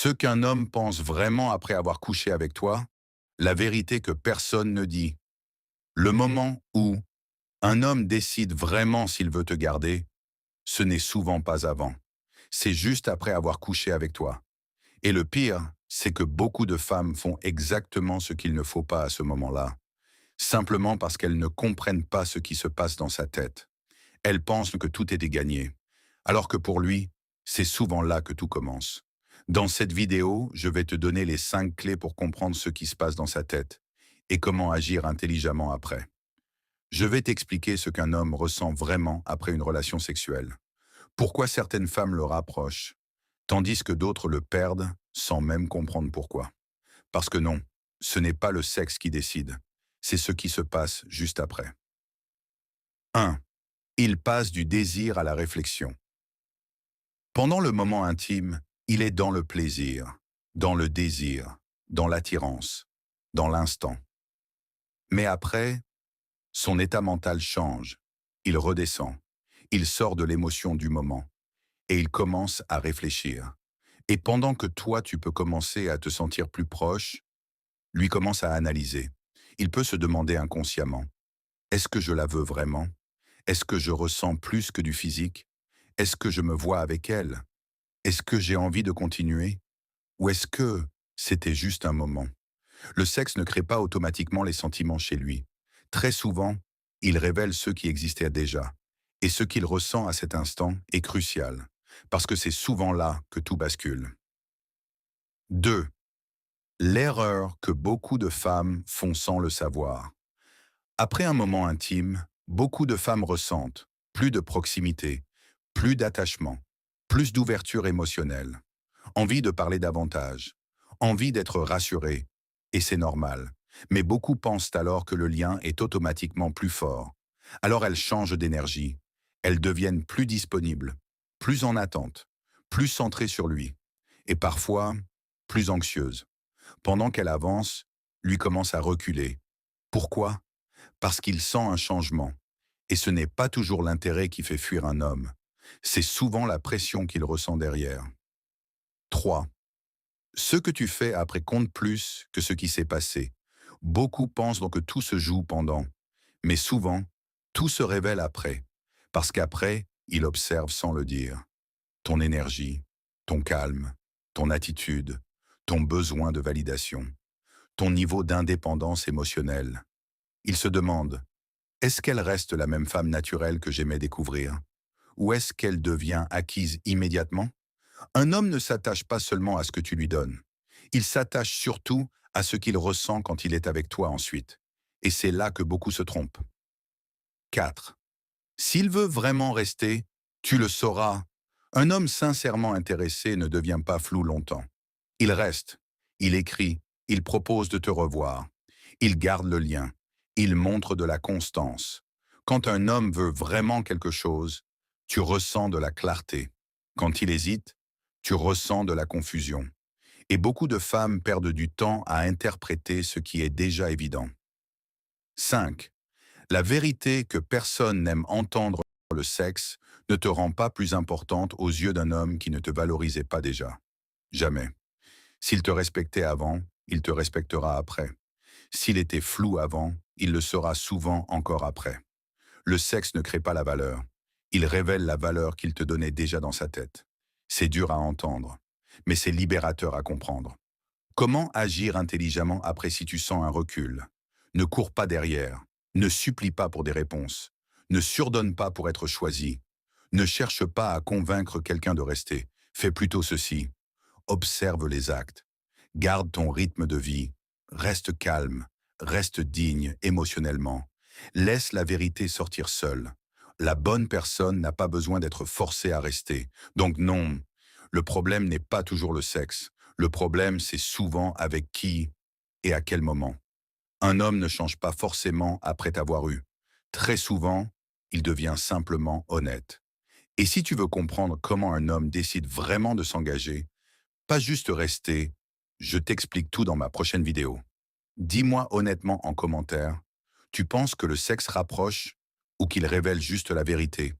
Ce qu'un homme pense vraiment après avoir couché avec toi, la vérité que personne ne dit. Le moment où un homme décide vraiment s'il veut te garder, ce n'est souvent pas avant. C'est juste après avoir couché avec toi. Et le pire, c'est que beaucoup de femmes font exactement ce qu'il ne faut pas à ce moment-là, simplement parce qu'elles ne comprennent pas ce qui se passe dans sa tête. Elles pensent que tout était gagné, alors que pour lui, c'est souvent là que tout commence. Dans cette vidéo, je vais te donner les 5 clés pour comprendre ce qui se passe dans sa tête et comment agir intelligemment après. Je vais t'expliquer ce qu'un homme ressent vraiment après une relation sexuelle. Pourquoi certaines femmes le rapprochent, tandis que d'autres le perdent sans même comprendre pourquoi. Parce que non, ce n'est pas le sexe qui décide, c'est ce qui se passe juste après. 1. Il passe du désir à la réflexion. Pendant le moment intime, il est dans le plaisir, dans le désir, dans l'attirance, dans l'instant. Mais après, son état mental change, il redescend, il sort de l'émotion du moment et il commence à réfléchir. Et pendant que toi, tu peux commencer à te sentir plus proche, lui commence à analyser. Il peut se demander inconsciemment, est-ce que je la veux vraiment? Est-ce que je ressens plus que du physique? Est-ce que je me vois avec elle? Est-ce que j'ai envie de continuer? Ou est-ce que c'était juste un moment? Le sexe ne crée pas automatiquement les sentiments chez lui. Très souvent, il révèle ceux qui existaient déjà. Et ce qu'il ressent à cet instant est crucial, parce que c'est souvent là que tout bascule. 2. L'erreur que beaucoup de femmes font sans le savoir. Après un moment intime, beaucoup de femmes ressentent plus de proximité, plus d'attachement, plus d'ouverture émotionnelle, envie de parler davantage, envie d'être rassurée, et c'est normal. Mais beaucoup pensent alors que le lien est automatiquement plus fort. Alors elles changent d'énergie, elles deviennent plus disponibles, plus en attente, plus centrées sur lui, et parfois plus anxieuses. Pendant qu'elle avance, lui commence à reculer. Pourquoi? Parce qu'il sent un changement. Et ce n'est pas toujours l'intérêt qui fait fuir un homme. C'est souvent la pression qu'il ressent derrière. 3. Ce que tu fais après compte plus que ce qui s'est passé. Beaucoup pensent donc que tout se joue pendant. Mais souvent, tout se révèle après. Parce qu'après, il observe sans le dire. Ton énergie, ton calme, ton attitude, ton besoin de validation, ton niveau d'indépendance émotionnelle. Il se demande, est-ce qu'elle reste la même femme naturelle que j'aimais découvrir? Ou est-ce qu'elle devient acquise immédiatement? Un homme ne s'attache pas seulement à ce que tu lui donnes. Il s'attache surtout à ce qu'il ressent quand il est avec toi ensuite. Et c'est là que beaucoup se trompent. 4. S'il veut vraiment rester, tu le sauras. Un homme sincèrement intéressé ne devient pas flou longtemps. Il reste, il écrit, il propose de te revoir. Il garde le lien, il montre de la constance. Quand un homme veut vraiment quelque chose, tu ressens de la clarté. Quand il hésite, tu ressens de la confusion. Et beaucoup de femmes perdent du temps à interpréter ce qui est déjà évident. 5. La vérité que personne n'aime entendre sur le sexe ne te rend pas plus importante aux yeux d'un homme qui ne te valorisait pas déjà. Jamais. S'il te respectait avant, il te respectera après. S'il était flou avant, il le sera souvent encore après. Le sexe ne crée pas la valeur. Il révèle la valeur qu'il te donnait déjà dans sa tête. C'est dur à entendre, mais c'est libérateur à comprendre. Comment agir intelligemment après si tu sens un recul? Ne cours pas derrière. Ne supplie pas pour des réponses. Ne surdonne pas pour être choisi. Ne cherche pas à convaincre quelqu'un de rester. Fais plutôt ceci. Observe les actes. Garde ton rythme de vie. Reste calme. Reste digne émotionnellement. Laisse la vérité sortir seule. La bonne personne n'a pas besoin d'être forcée à rester. Donc non, le problème n'est pas toujours le sexe. Le problème, c'est souvent avec qui et à quel moment. Un homme ne change pas forcément après t'avoir eu. Très souvent, il devient simplement honnête. Et si tu veux comprendre comment un homme décide vraiment de s'engager, pas juste rester, je t'explique tout dans ma prochaine vidéo. Dis-moi honnêtement en commentaire, tu penses que le sexe rapproche ou qu'il révèle juste la vérité?